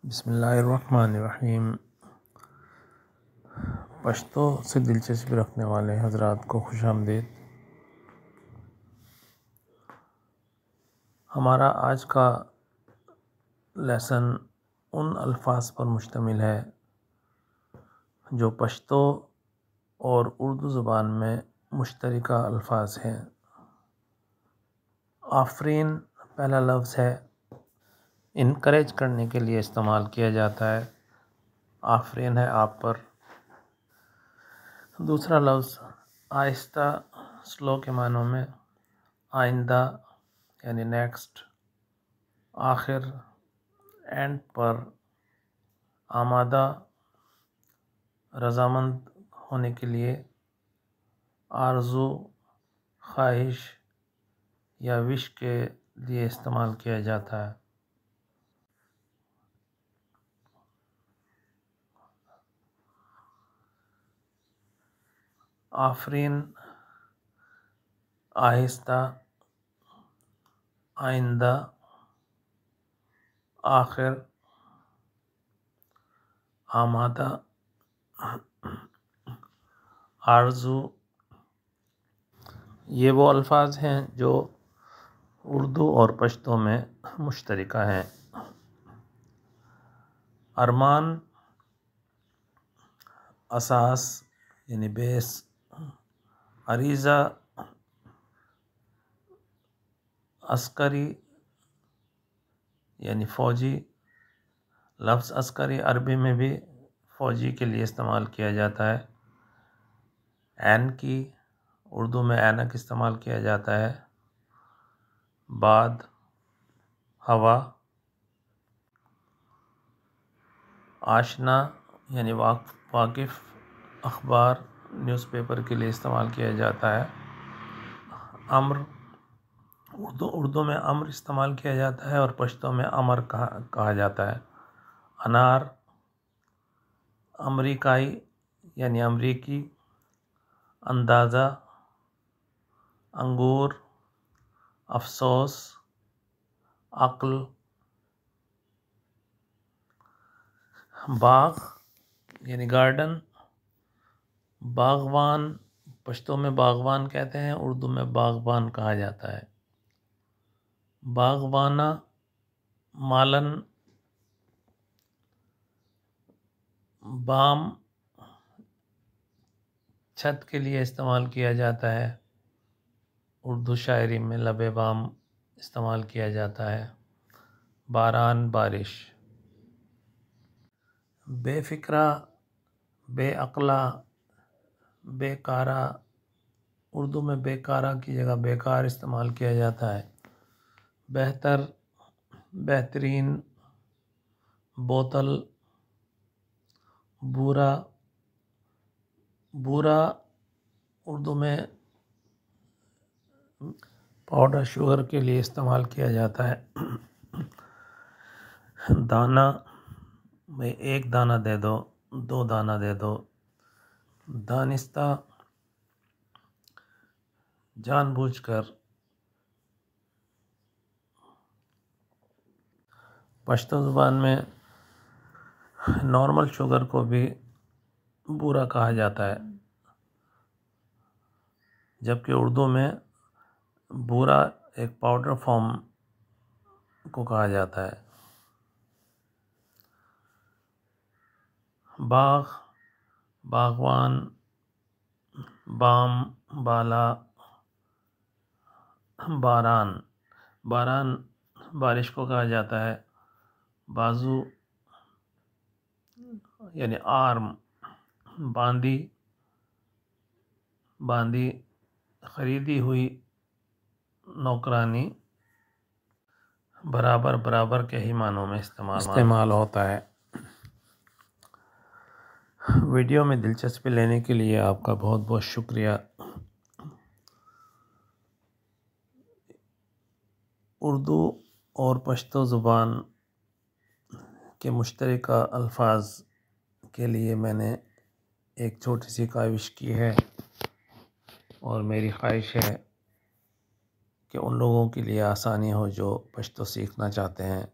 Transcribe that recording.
بسم اللہ الرحمن الرحیم۔ پشتو سے دلچسپی رکھنے والے حضرات کو خوش آمدید۔ ہمارا آج کا لیسن ان الفاظ پر مشتمل ہے جو پشتو اور اردو زبان میں مشترکہ الفاظ ہیں۔ آفرین پہلا لفظ ہے، انکریج کرنے کے لیے استعمال کیا جاتا ہے۔ آفرین ہے آپ پر۔ دوسرا لفظ آہستہ، سلو کے معنوں میں، آئندہ یعنی نیکسٹ، آخر اینڈ پر، آمادہ رضامند ہونے کے لیے، آرزو، خواہش یا وش کے لیے استعمال کیا جاتا ہے۔ آفرین، آہستہ، آئندہ، آخر، آمادہ، آرزو، یہ وہ الفاظ ہیں جو اردو اور پشتو میں مشترکہ ہیں۔ ارمان، اساس یعنی بیس، عریضہ، عسکری یعنی فوجی۔ لفظ عسکری عربی میں بھی فوجی کے لیے استعمال کیا جاتا ہے۔ اینکی، اردو میں اینک استعمال کیا جاتا ہے۔ باد، ہوا۔ آشنا یعنی واقف، اخبار، نیوز پیپر کے لیے استعمال کیا جاتا ہے۔ امر، اردو میں امر استعمال کیا جاتا ہے اور پشتو میں امر کہا جاتا ہے۔ انار، امریکائی یعنی امریکی۔ اندازہ، انگور، افسوس، عقل۔ باغ یعنی گارڈن، باغبان، پشتو میں باغبان کہتے ہیں، اردو میں باغبان کہا جاتا ہے۔ باغبانہ، مالن، بام، چھت کے لیے استعمال کیا جاتا ہے۔ اردو شاعری میں لب بام استعمال کیا جاتا ہے۔ باران، بارش۔ بے فکرہ، بے عقلہ، بیکارہ، اردو میں بیکارہ کی جگہ بیکار استعمال کیا جاتا ہے۔ بہتر، بہترین، بوتل، بورا۔ بورا اردو میں پاؤڈر شوگر کے لیے استعمال کیا جاتا ہے۔ دانہ میں ایک دانہ دے دو، دو دانہ دے دو۔ دانستہ، جان بوجھ کر۔ پشتو زبان میں نارمل شوگر کو بھی بورا کہا جاتا ہے، جبکہ اردو میں بورا ایک پاؤڈر فارم کو کہا جاتا ہے۔ باغ، باغوان، بام، بالا۔ باران، باران بارش کو کہا جاتا ہے۔ بازو یعنی آرم، باندی، باندی، خریدی ہوئی نوکرانی۔ برابر، برابر کے ہی معنوں میں استعمال ہوتا ہے۔ ویڈیو میں دلچسپی لینے کے لیے آپ کا بہت بہت شکریہ۔ اردو اور پشتو زبان کے مشترکہ الفاظ کے لیے میں نے ایک چھوٹی سی کاوش کی ہے، اور میری خواہش ہے کہ ان لوگوں کے لیے آسانی ہو جو پشتو سیکھنا چاہتے ہیں۔